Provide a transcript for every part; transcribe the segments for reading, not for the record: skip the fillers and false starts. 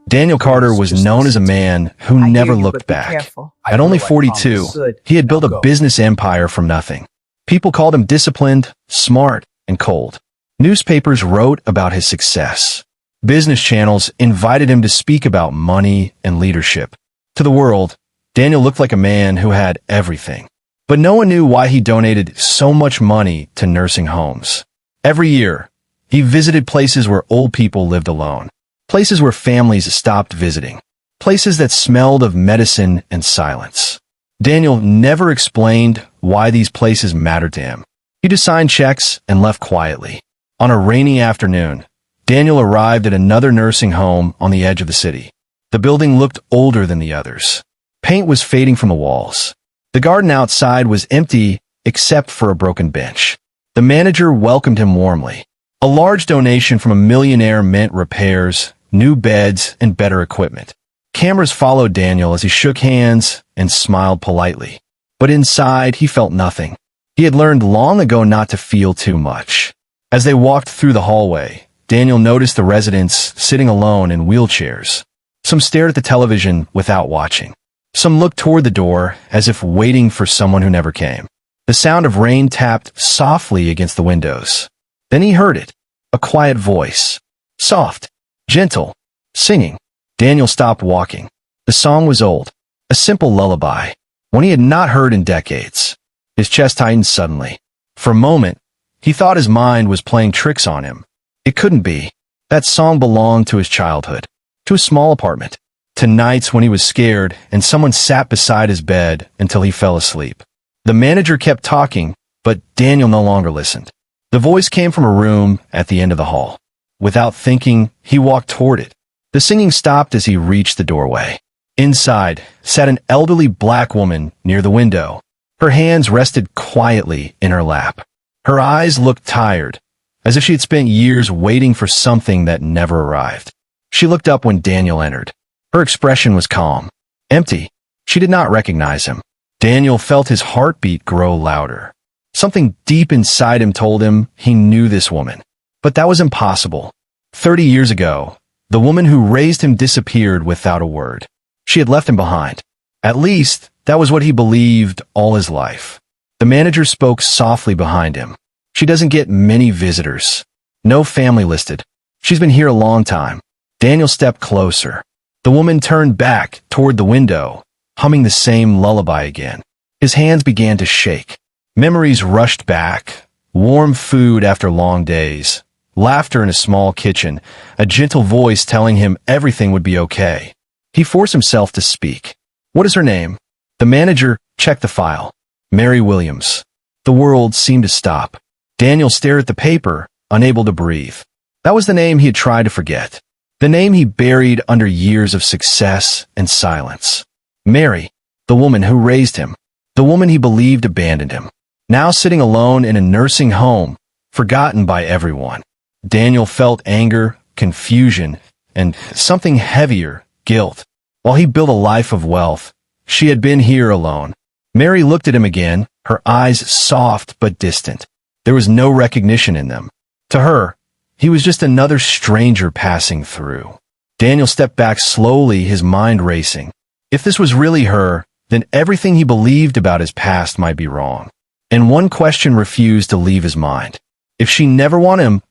Daniel Carter was known as a man who never looked back. At only 42, he had built a business empire from nothing. People called him disciplined, smart, and cold. Newspapers wrote about his success. Business channels invited him to speak about money and leadership. To the world, Daniel looked like a man who had everything. But no one knew why he donated so much money to nursing homes. Every year, he visited places where old people lived alone. Places where families stopped visiting. Places that smelled of medicine and silence. Daniel never explained why these places mattered to him. He just signed checks and left quietly. On a rainy afternoon, Daniel arrived at another nursing home on the edge of the city. The building looked older than the others. Paint was fading from the walls. The garden outside was empty except for a broken bench. The manager welcomed him warmly. A large donation from a millionaire meant repairs, new beds, and better equipment. Cameras followed Daniel as he shook hands and smiled politely. But inside, he felt nothing. He had learned long ago not to feel too much. As they walked through the hallway, Daniel noticed the residents sitting alone in wheelchairs. Some stared at the television without watching. Some looked toward the door as if waiting for someone who never came. The sound of rain tapped softly against the windows. Then he heard it, a quiet voice. Soft, gentle, singing. Daniel stopped walking. The song was old, a simple lullaby, one he had not heard in decades. His chest tightened suddenly. For a moment, he thought his mind was playing tricks on him. It couldn't be. That song belonged to his childhood, to a small apartment, to nights when he was scared and someone sat beside his bed until he fell asleep. The manager kept talking, but Daniel no longer listened. The voice came from a room at the end of the hall. Without thinking, he walked toward it. The singing stopped as he reached the doorway. Inside sat an elderly black woman near the window. Her hands rested quietly in her lap. Her eyes looked tired, as if she had spent years waiting for something that never arrived. She looked up when Daniel entered. Her expression was calm, empty. She did not recognize him. Daniel felt his heartbeat grow louder. Something deep inside him told him he knew this woman. But that was impossible. 30 years ago, the woman who raised him disappeared without a word. She had left him behind. At least, that was what he believed all his life. The manager spoke softly behind him. She doesn't get many visitors. No family listed. She's been here a long time. Daniel stepped closer. The woman turned back toward the window, humming the same lullaby again. His hands began to shake. Memories rushed back. Warm food after long days. Laughter in a small kitchen. A gentle voice telling him everything would be okay. He forced himself to speak. What is her name? The manager checked the file. Mary Williams. The world seemed to stop. Daniel stared at the paper, unable to breathe. That was the name he had tried to forget. The name he buried under years of success and silence. Mary, the woman who raised him. The woman he believed abandoned him. Now sitting alone in a nursing home, forgotten by everyone. Daniel felt anger, confusion, and something heavier, guilt. While he built a life of wealth, she had been here alone. Mary looked at him again, her eyes soft but distant. There was no recognition in them. To her, he was just another stranger passing through. Daniel stepped back slowly, his mind racing. If this was really her, then everything he believed about his past might be wrong. And one question refused to leave his mind. If she never wanted him,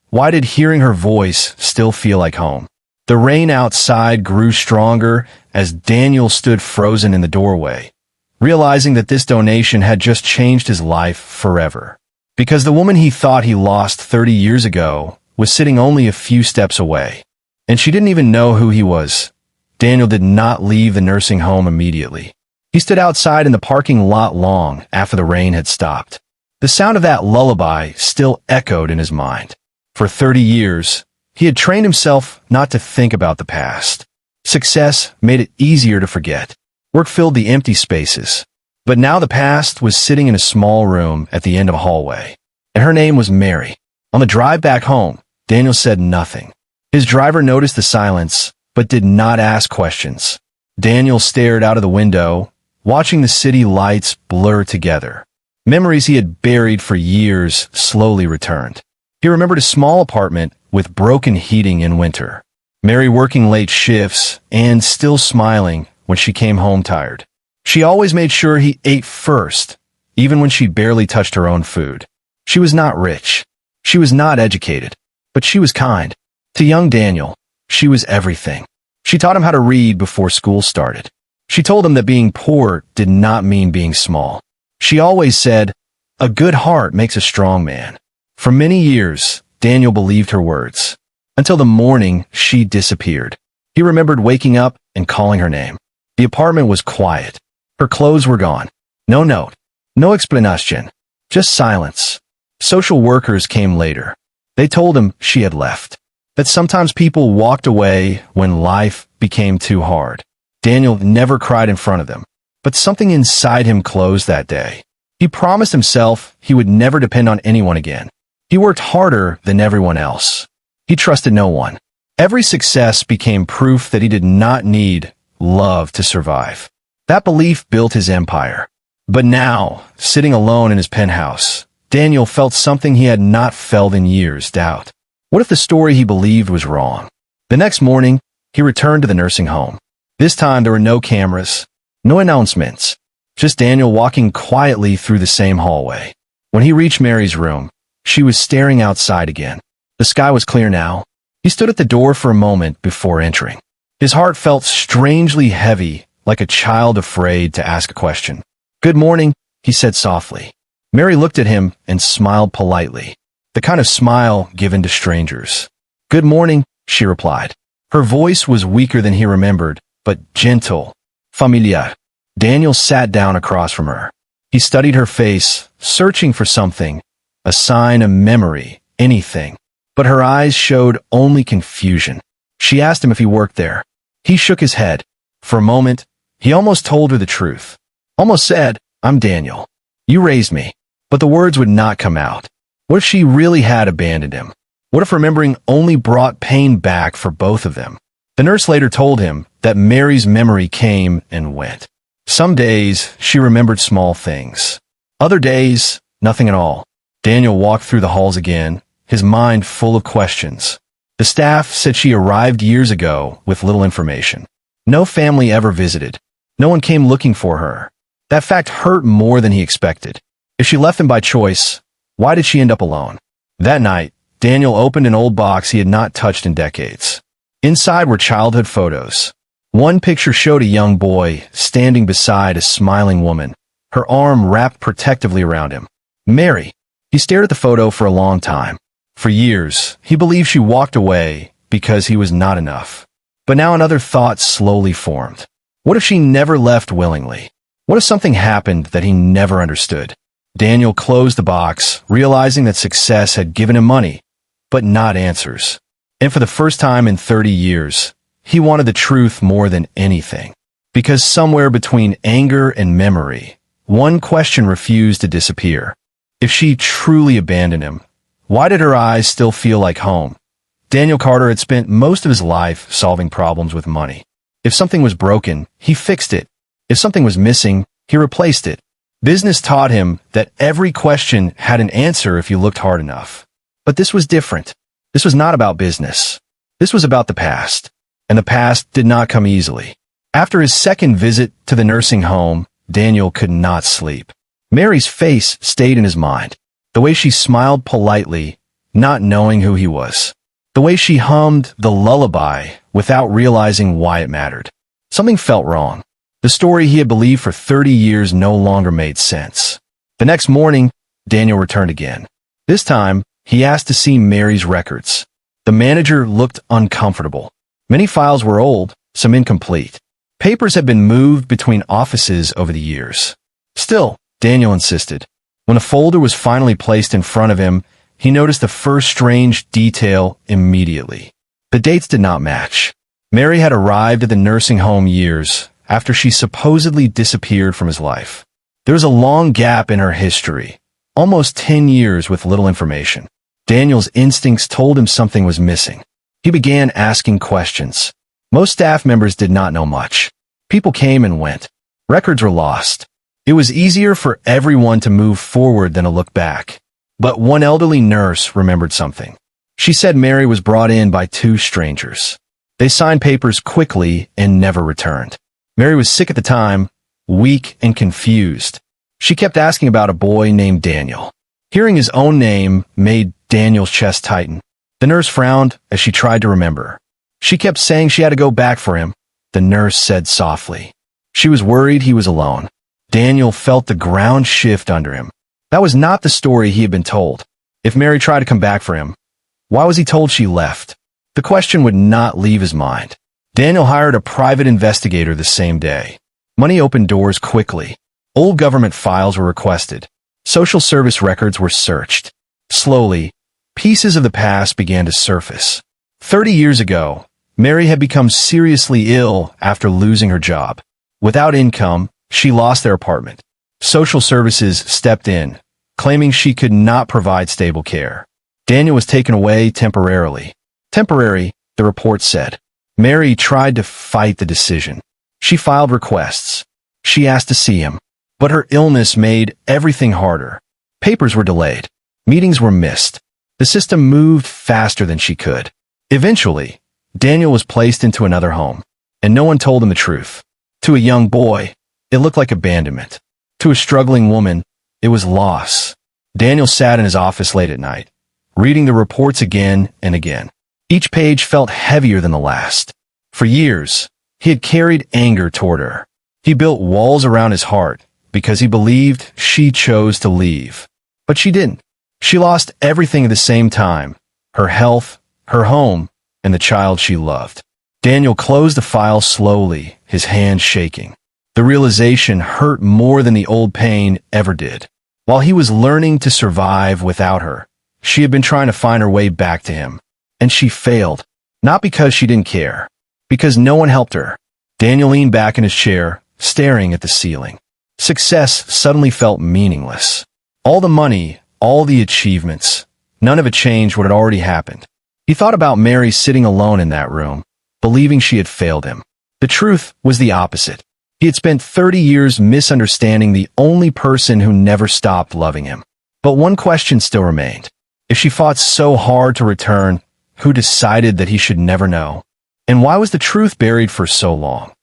why did hearing her voice still feel like home? The rain outside grew stronger as Daniel stood frozen in the doorway, realizing that this donation had just changed his life forever. Because the woman he thought he lost 30 years ago was sitting only a few steps away, and she didn't even know who he was. Daniel did not leave the nursing home immediately. He stood outside in the parking lot long after the rain had stopped. The sound of that lullaby still echoed in his mind. For 30 years, he had trained himself not to think about the past. Success made it easier to forget. Work filled the empty spaces. But now the past was sitting in a small room at the end of a hallway. And her name was Mary. On the drive back home, Daniel said nothing. His driver noticed the silence, but did not ask questions. Daniel stared out of the window, watching the city lights blur together. Memories he had buried for years slowly returned. He remembered a small apartment with broken heating in winter. Mary working late shifts and still smiling when she came home tired. She always made sure he ate first, even when she barely touched her own food. She was not rich. She was not educated, but she was kind. To young Daniel, she was everything. She taught him how to read before school started. She told him that being poor did not mean being small. She always said, "A good heart makes a strong man." For many years, Daniel believed her words, until the morning she disappeared. He remembered waking up and calling her name. The apartment was quiet. Her clothes were gone. No note. No explanation. Just silence. Social workers came later. They told him she had left. That sometimes people walked away when life became too hard. Daniel never cried in front of them, but something inside him closed that day. He promised himself he would never depend on anyone again. He worked harder than everyone else. He trusted no one. Every success became proof that he did not need love to survive. That belief built his empire. But now, sitting alone in his penthouse, Daniel felt something he had not felt in years: doubt. What if the story he believed was wrong? The next morning, he returned to the nursing home. This time there were no cameras, no announcements, just Daniel walking quietly through the same hallway. When he reached Mary's room, she was staring outside again. The sky was clear now. He stood at the door for a moment before entering. His heart felt strangely heavy, like a child afraid to ask a question. "Good morning," he said softly. Mary looked at him and smiled politely, the kind of smile given to strangers. "Good morning," she replied. Her voice was weaker than he remembered, but gentle, familiar. Daniel sat down across from her. He studied her face, searching for something, a sign, a memory, anything. But her eyes showed only confusion. She asked him if he worked there. He shook his head. For a moment, he almost told her the truth. Almost said, "I'm Daniel. You raised me." But the words would not come out. What if she really had abandoned him? What if remembering only brought pain back for both of them? The nurse later told him that Mary's memory came and went. Some days, she remembered small things. Other days, nothing at all. Daniel walked through the halls again, his mind full of questions. The staff said she arrived years ago with little information. No family ever visited. No one came looking for her. That fact hurt more than he expected. If she left him by choice, why did she end up alone? That night, Daniel opened an old box he had not touched in decades. Inside were childhood photos. One picture showed a young boy standing beside a smiling woman, her arm wrapped protectively around him. Mary. He stared at the photo for a long time. For years, he believed she walked away because he was not enough. But now another thought slowly formed. What if she never left willingly? What if something happened that he never understood? Daniel closed the box, realizing that success had given him money, but not answers. And for the first time in 30 years, he wanted the truth more than anything. Because somewhere between anger and memory, one question refused to disappear. If she truly abandoned him, why did her eyes still feel like home? Daniel Carter had spent most of his life solving problems with money. If something was broken, he fixed it. If something was missing, he replaced it. Business taught him that every question had an answer if you looked hard enough. But this was different. This was not about business. This was about the past. And the past did not come easily. After his second visit to the nursing home, Daniel could not sleep. Mary's face stayed in his mind. The way she smiled politely, not knowing who he was. The way she hummed the lullaby without realizing why it mattered. Something felt wrong. The story he had believed for 30 years no longer made sense. The next morning, Daniel returned again. This time, he asked to see Mary's records. The manager looked uncomfortable. Many files were old, some incomplete. Papers had been moved between offices over the years. Still, Daniel insisted. When a folder was finally placed in front of him, he noticed the first strange detail immediately. The dates did not match. Mary had arrived at the nursing home years after she supposedly disappeared from his life. There was a long gap in her history, almost 10 years with little information. Daniel's instincts told him something was missing. He began asking questions. Most staff members did not know much. People came and went. Records were lost. It was easier for everyone to move forward than to look back. But one elderly nurse remembered something. She said Mary was brought in by two strangers. They signed papers quickly and never returned. Mary was sick at the time, weak and confused. She kept asking about a boy named Daniel. Hearing his own name made Daniel's chest tighten. The nurse frowned as she tried to remember. She kept saying she had to go back for him. The nurse said softly. She was worried he was alone. Daniel felt the ground shift under him. That was not the story he had been told. If Mary tried to come back for him, why was he told she left? The question would not leave his mind. Daniel hired a private investigator the same day. Money opened doors quickly. Old government files were requested. Social service records were searched. Slowly, pieces of the past began to surface. 30 years ago, Mary had become seriously ill after losing her job. Without income, she lost their apartment. Social services stepped in, claiming she could not provide stable care. Daniel was taken away temporarily. Temporary, the report said. Mary tried to fight the decision. She filed requests. She asked to see him. But her illness made everything harder. Papers were delayed. Meetings were missed. The system moved faster than she could. Eventually, Daniel was placed into another home, and no one told him the truth. To a young boy, it looked like abandonment. To a struggling woman, it was loss. Daniel sat in his office late at night, reading the reports again and again. Each page felt heavier than the last. For years, he had carried anger toward her. He built walls around his heart because he believed she chose to leave. But she didn't. She lost everything at the same time: her health, her home, and the child she loved. Daniel closed the file slowly, his hand shaking. The realization hurt more than the old pain ever did. While he was learning to survive without her, she had been trying to find her way back to him. And she failed. Not because she didn't care, because no one helped her. Daniel leaned back in his chair, staring at the ceiling. Success suddenly felt meaningless. All the money, all the achievements, none of it changed what had already happened. He thought about Mary sitting alone in that room, believing she had failed him. The truth was the opposite. He had spent 30 years misunderstanding the only person who never stopped loving him. But one question still remained. If she fought so hard to return, who decided that he should never know? And why was the truth buried for so long?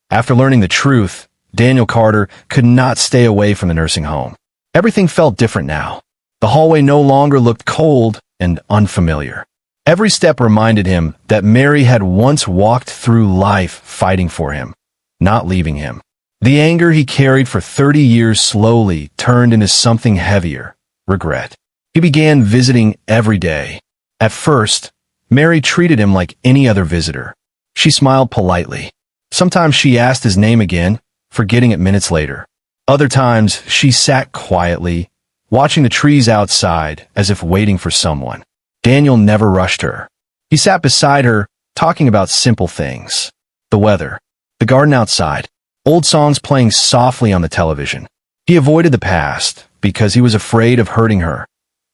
After learning the truth, Daniel Carter could not stay away from the nursing home. Everything felt different now. The hallway no longer looked cold and unfamiliar. Every step reminded him that Mary had once walked through life fighting for him, not leaving him. The anger he carried for 30 years slowly turned into something heavier: regret. He began visiting every day. At first, Mary treated him like any other visitor. She smiled politely. Sometimes she asked his name again, forgetting it minutes later. Other times, she sat quietly, watching the trees outside as if waiting for someone. Daniel never rushed her. He sat beside her, talking about simple things: the weather, the garden outside, old songs playing softly on the television. He avoided the past because he was afraid of hurting her,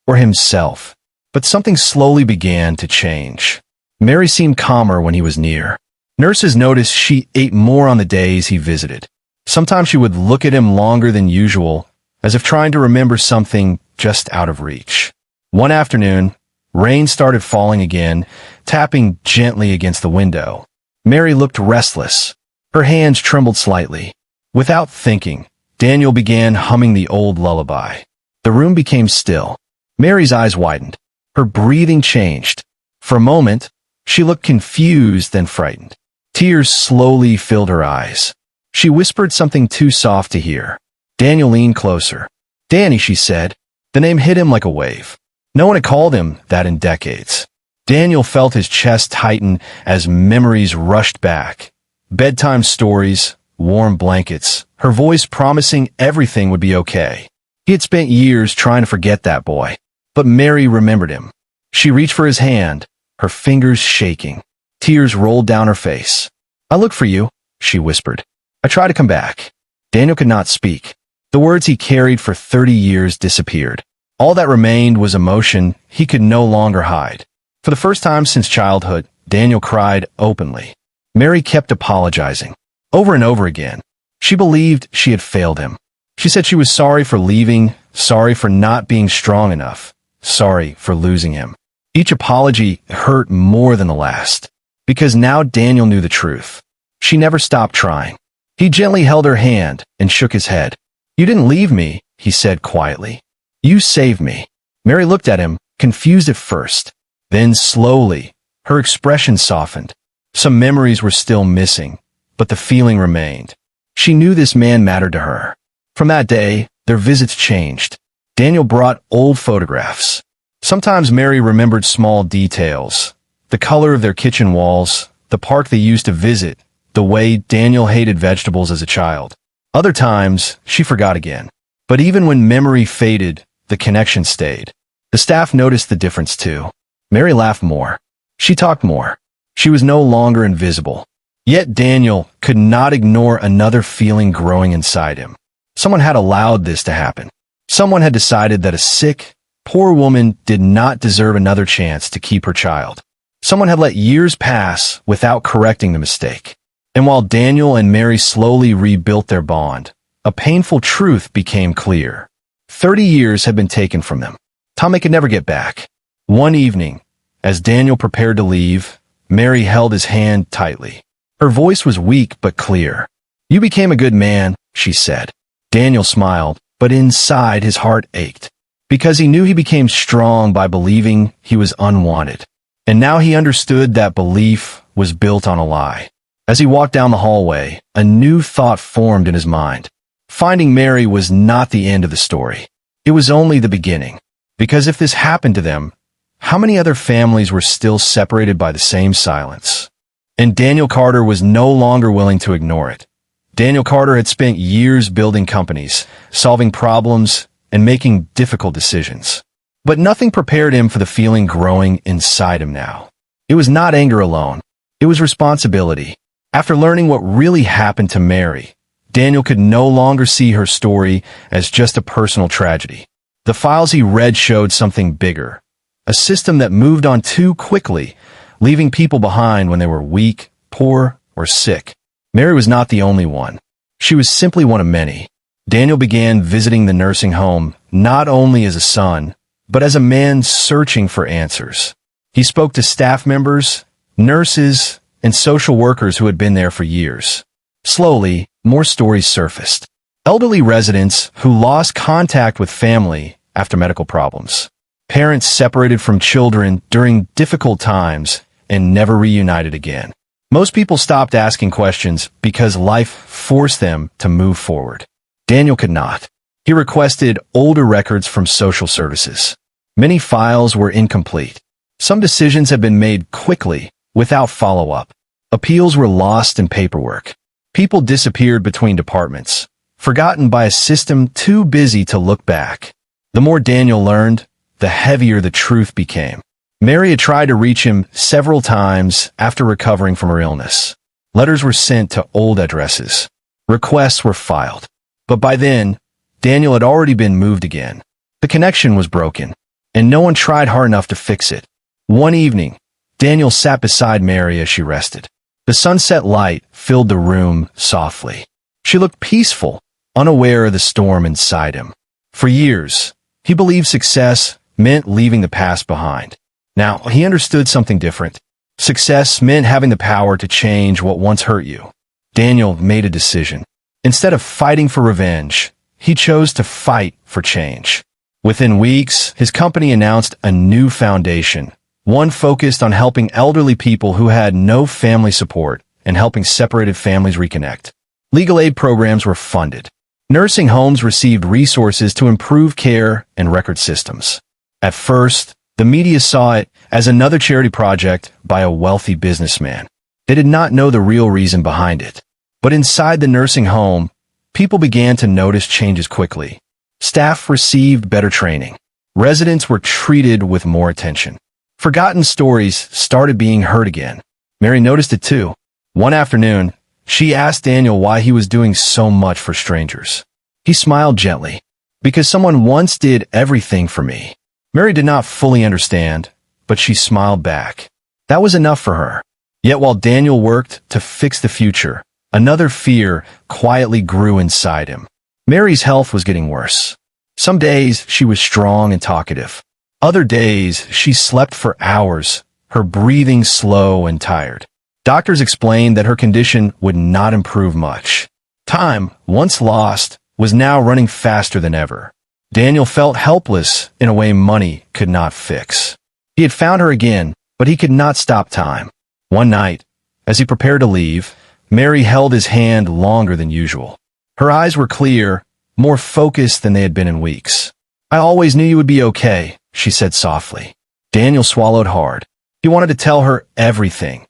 or himself. But something slowly began to change. Mary seemed calmer when he was near. Nurses noticed she ate more on the days he visited. Sometimes she would look at him longer than usual, as if trying to remember something just out of reach. One afternoon, rain started falling again, tapping gently against the window. Mary looked restless. Her hands trembled slightly. Without thinking, Daniel began humming the old lullaby. The room became still. Mary's eyes widened. Her breathing changed. For a moment, she looked confused and frightened. Tears slowly filled her eyes. She whispered something too soft to hear. Daniel leaned closer. "Danny," she said. The name hit him like a wave. No one had called him that in decades. Daniel felt his chest tighten as memories rushed back. Bedtime stories, warm blankets, her voice promising everything would be okay. He had spent years trying to forget that boy. But Mary remembered him. She reached for his hand, her fingers shaking. Tears rolled down her face. "I looked for you," she whispered. "I tried to come back." Daniel could not speak. The words he carried for 30 years disappeared. All that remained was emotion he could no longer hide. For the first time since childhood, Daniel cried openly. Mary kept apologizing, over and over again. She believed she had failed him. She said she was sorry for leaving, sorry for not being strong enough, sorry for losing him. Each apology hurt more than the last. because now Daniel knew the truth. She never stopped trying. He gently held her hand and shook his head. "You didn't leave me," he said quietly. "You saved me." Mary looked at him, confused at first. Then slowly, her expression softened. Some memories were still missing, but the feeling remained. She knew this man mattered to her. From that day, their visits changed. Daniel brought old photographs. Sometimes Mary remembered small details. The color of their kitchen walls, the park they used to visit, the way Daniel hated vegetables as a child. Other times, she forgot again. But even when memory faded, the connection stayed. The staff noticed the difference too. Mary laughed more. She talked more. She was no longer invisible. Yet Daniel could not ignore another feeling growing inside him. Someone had allowed this to happen. Someone had decided that a sick, poor woman did not deserve another chance to keep her child. Someone had let years pass without correcting the mistake. And while Daniel and Mary slowly rebuilt their bond, a painful truth became clear. 30 years had been taken from them. Time they could never get back. One evening, as Daniel prepared to leave, Mary held his hand tightly. Her voice was weak but clear. "You became a good man," she said. Daniel smiled, but inside his heart ached, because he knew he became strong by believing he was unwanted. And now he understood that belief was built on a lie. As he walked down the hallway, a new thought formed in his mind. Finding Mary was not the end of the story. It was only the beginning. Because if this happened to them, how many other families were still separated by the same silence? And Daniel Carter was no longer willing to ignore it. Daniel Carter had spent years building companies, solving problems, and making difficult decisions. But nothing prepared him for the feeling growing inside him now. It was not anger alone. It was responsibility. After learning what really happened to Mary, Daniel could no longer see her story as just a personal tragedy. The files he read showed something bigger, a system that moved on too quickly, leaving people behind when they were weak, poor, or sick. Mary was not the only one. She was simply one of many. Daniel began visiting the nursing home not only as a son, but as a man searching for answers. He spoke to staff members, nurses, and social workers who had been there for years. Slowly, more stories surfaced. Elderly residents who lost contact with family after medical problems. Parents separated from children during difficult times and never reunited again. Most people stopped asking questions because life forced them to move forward. Daniel could not. He requested older records from social services. Many files were incomplete. Some decisions had been made quickly, without follow-up. Appeals were lost in paperwork. People disappeared between departments, forgotten by a system too busy to look back. The more Daniel learned, the heavier the truth became. Mary had tried to reach him several times after recovering from her illness. Letters were sent to old addresses. Requests were filed. But by then, Daniel had already been moved again. The connection was broken, and no one tried hard enough to fix it. One evening, Daniel sat beside Mary as she rested. The sunset light filled the room softly. She looked peaceful, unaware of the storm inside him. For years, he believed success meant leaving the past behind. Now, he understood something different. Success meant having the power to change what once hurt you. Daniel made a decision. Instead of fighting for revenge, he chose to fight for change. Within weeks, his company announced a new foundation, one focused on helping elderly people who had no family support and helping separated families reconnect. Legal aid programs were funded. Nursing homes received resources to improve care and record systems. At first, the media saw it as another charity project by a wealthy businessman. They did not know the real reason behind it. But inside the nursing home, people began to notice changes quickly. Staff received better training. Residents were treated with more attention. Forgotten stories started being heard again. Mary noticed it too. One afternoon, she asked Daniel why he was doing so much for strangers. He smiled gently. "Because someone once did everything for me." Mary did not fully understand, but she smiled back. That was enough for her. Yet while Daniel worked to fix the future, another fear quietly grew inside him. Mary's health was getting worse. Some days she was strong and talkative. Other days she slept for hours, her breathing slow and tired. Doctors explained that her condition would not improve much. Time, once lost, was now running faster than ever. Daniel felt helpless in a way money could not fix. He had found her again, but he could not stop time. One night, as he prepared to leave, Mary held his hand longer than usual. Her eyes were clear, more focused than they had been in weeks. "I always knew you would be okay," she said softly. Daniel swallowed hard. He wanted to tell her everything.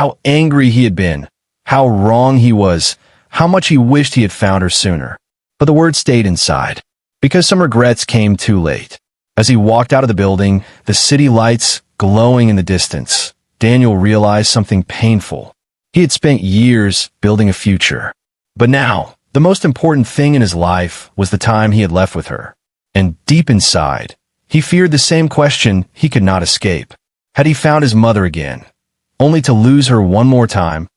How angry he had been, how wrong he was, how much he wished he had found her sooner. But the words stayed inside, because some regrets came too late. As he walked out of the building, the city lights glowing in the distance, Daniel realized something painful. He had spent years building a future. But now, the most important thing in his life was the time he had left with her. And deep inside, he feared the same question he could not escape. Had he found his mother again, only to lose her one more time?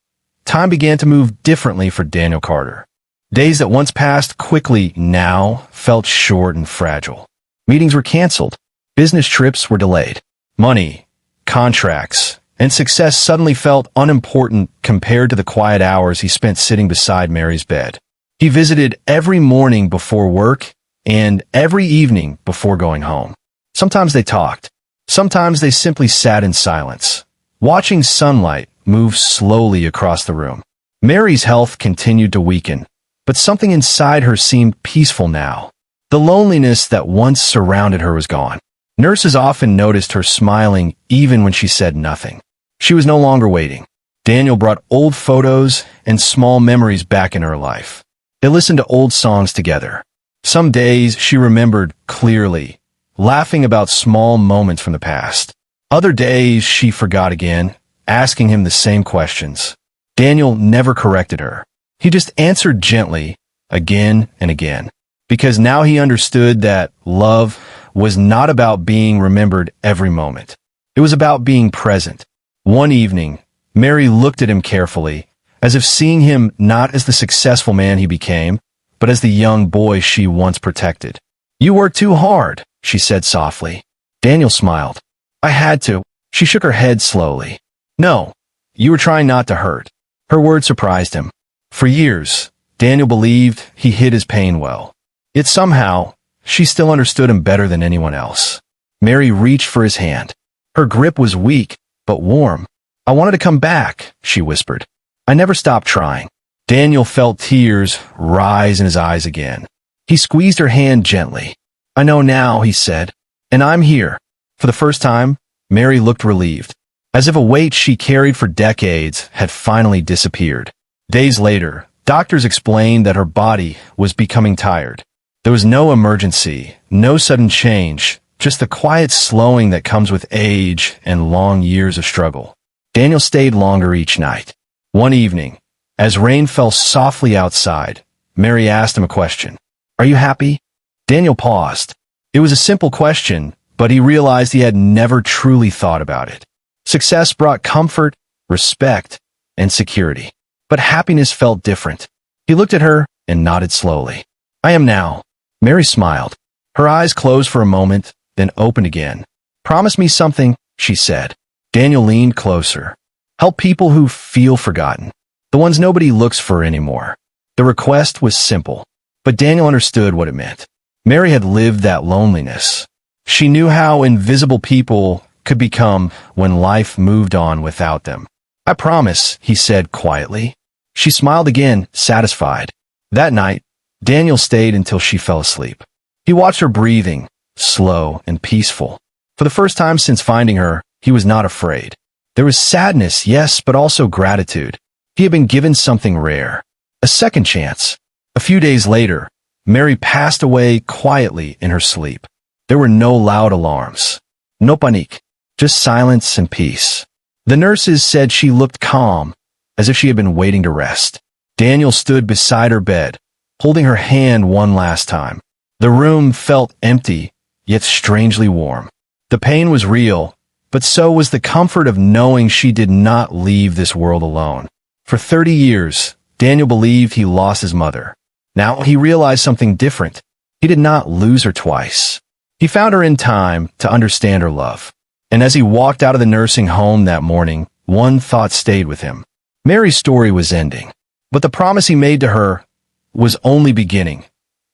Time began to move differently for Daniel Carter. Days that once passed quickly now felt short and fragile. Meetings were canceled. Business trips were delayed. Money, contracts, and success suddenly felt unimportant compared to the quiet hours he spent sitting beside Mary's bed. He visited every morning before work and every evening before going home. Sometimes they talked. Sometimes they simply sat in silence, watching sunlight move slowly across the room. Mary's health continued to weaken, but something inside her seemed peaceful now. The loneliness that once surrounded her was gone. Nurses often noticed her smiling even when she said nothing. She was no longer waiting. Daniel brought old photos and small memories back in her life. They listened to old songs together. Some days she remembered clearly, laughing about small moments from the past. Other days she forgot again, asking him the same questions. Daniel never corrected her. He just answered gently, again and again, because now he understood that love was not about being remembered every moment. It was about being present. One evening, Mary looked at him carefully, as if seeing him not as the successful man he became, but as the young boy she once protected. "You work too hard," she said softly. Daniel smiled. "I had to." She shook her head slowly. "No, you were trying not to hurt." Her words surprised him. For years, Daniel believed he hid his pain well. Yet somehow, she still understood him better than anyone else. Mary reached for his hand. Her grip was weak, but warm. "I wanted to come back," she whispered. "I never stopped trying." Daniel felt tears rise in his eyes again. He squeezed her hand gently. "I know now," he said, "and I'm here." For the first time, Mary looked relieved, as if a weight she carried for decades had finally disappeared. Days later, doctors explained that her body was becoming tired. There was no emergency, no sudden change, just the quiet slowing that comes with age and long years of struggle. Daniel stayed longer each night. One evening, as rain fell softly outside, Mary asked him a question. "Are you happy?" Daniel paused. It was a simple question, but he realized he had never truly thought about it. Success brought comfort, respect, and security. But happiness felt different. He looked at her and nodded slowly. "I am now." Mary smiled. Her eyes closed for a moment, then opened again. "Promise me something," she said. Daniel leaned closer. "Help people who feel forgotten. The ones nobody looks for anymore." The request was simple, but Daniel understood what it meant. Mary had lived that loneliness. She knew how invisible people could become when life moved on without them. "I promise," he said quietly. She smiled again, satisfied. That night, Daniel stayed until she fell asleep. He watched her breathing, slow and peaceful. For the first time since finding her, he was not afraid. There was sadness, yes, but also gratitude. He had been given something rare, a second chance. A few days later, Mary passed away quietly in her sleep. There were no loud alarms, no panique, just silence and peace. The nurses said she looked calm, as if she had been waiting to rest. Daniel stood beside her bed, holding her hand one last time. The room felt empty, yet strangely warm. The pain was real, but so was the comfort of knowing she did not leave this world alone. For 30 years, Daniel believed he lost his mother. Now he realized something different. He did not lose her twice. He found her in time to understand her love. And as he walked out of the nursing home that morning, one thought stayed with him. Mary's story was ending, but the promise he made to her was only beginning.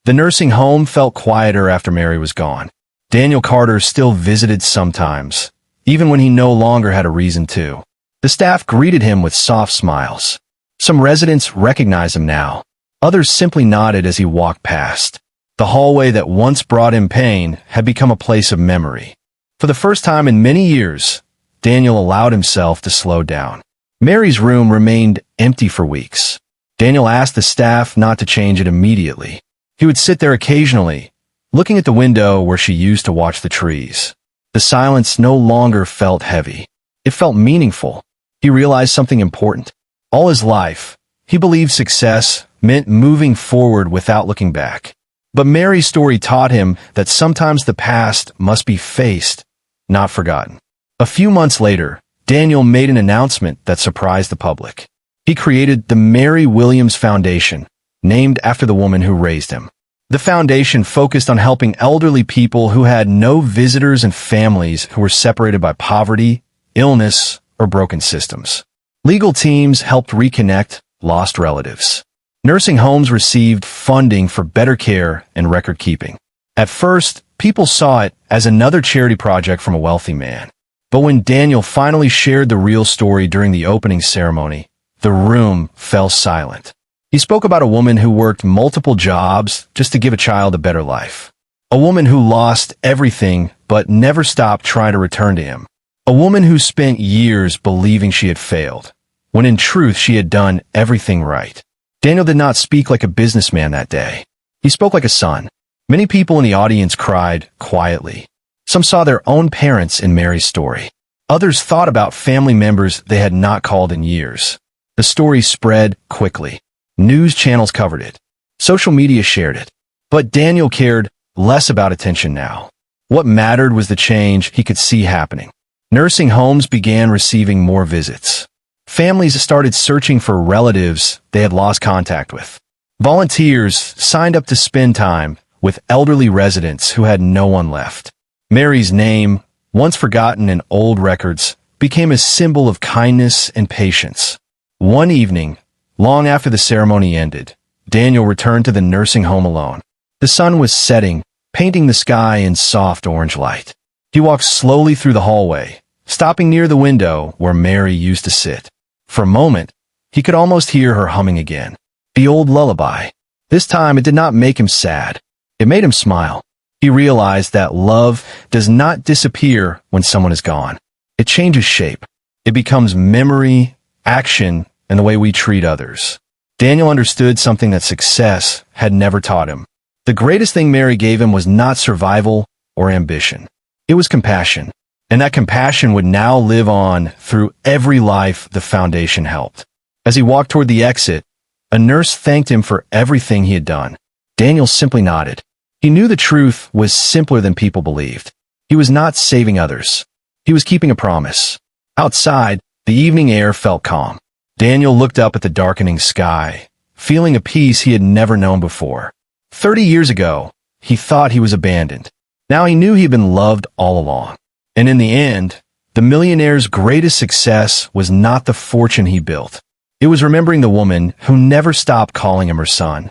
The nursing home felt quieter after Mary was gone. Daniel Carter still visited sometimes, even when he no longer had a reason to. The staff greeted him with soft smiles. Some residents recognized him now. Others simply nodded as he walked past. The hallway that once brought him pain had become a place of memory. For the first time in many years, Daniel allowed himself to slow down. Mary's room remained empty for weeks. Daniel asked the staff not to change it immediately. He would sit there occasionally, looking at the window where she used to watch the trees. The silence no longer felt heavy. It felt meaningful. He realized something important. All his life, he believed success meant moving forward without looking back. But Mary's story taught him that sometimes the past must be faced, not forgotten. A few months later, Daniel made an announcement that surprised the public. He created the Mary Williams Foundation, named after the woman who raised him. The foundation focused on helping elderly people who had no visitors and families who were separated by poverty, illness, or broken systems. Legal teams helped reconnect lost relatives. Nursing homes received funding for better care and record keeping. At first, people saw it as another charity project from a wealthy man. But when Daniel finally shared the real story during the opening ceremony, the room fell silent. He spoke about a woman who worked multiple jobs just to give a child a better life. A woman who lost everything but never stopped trying to return to him. A woman who spent years believing she had failed, when in truth she had done everything right. Daniel did not speak like a businessman that day. He spoke like a son. Many people in the audience cried quietly. Some saw their own parents in Mary's story. Others thought about family members they had not called in years. The story spread quickly. News channels covered it. Social media shared it. But Daniel cared less about attention now. What mattered was the change he could see happening. Nursing homes began receiving more visits. Families started searching for relatives they had lost contact with. Volunteers signed up to spend time with elderly residents who had no one left. Mary's name, once forgotten in old records, became a symbol of kindness and patience. One evening, long after the ceremony ended, Daniel returned to the nursing home alone. The sun was setting, painting the sky in soft orange light. He walked slowly through the hallway, stopping near the window where Mary used to sit. For a moment, he could almost hear her humming again. The old lullaby. This time it did not make him sad. It made him smile. He realized that love does not disappear when someone is gone. It changes shape. It becomes memory, action, and the way we treat others. Daniel understood something that success had never taught him. The greatest thing Mary gave him was not survival or ambition. It was compassion. And that compassion would now live on through every life the foundation helped. As he walked toward the exit, a nurse thanked him for everything he had done. Daniel simply nodded. He knew the truth was simpler than people believed. He was not saving others. He was keeping a promise. Outside, the evening air felt calm. Daniel looked up at the darkening sky, feeling a peace he had never known before. 30 years ago, he thought he was abandoned. Now he knew he had been loved all along. And in the end, the millionaire's greatest success was not the fortune he built. It was remembering the woman who never stopped calling him her son.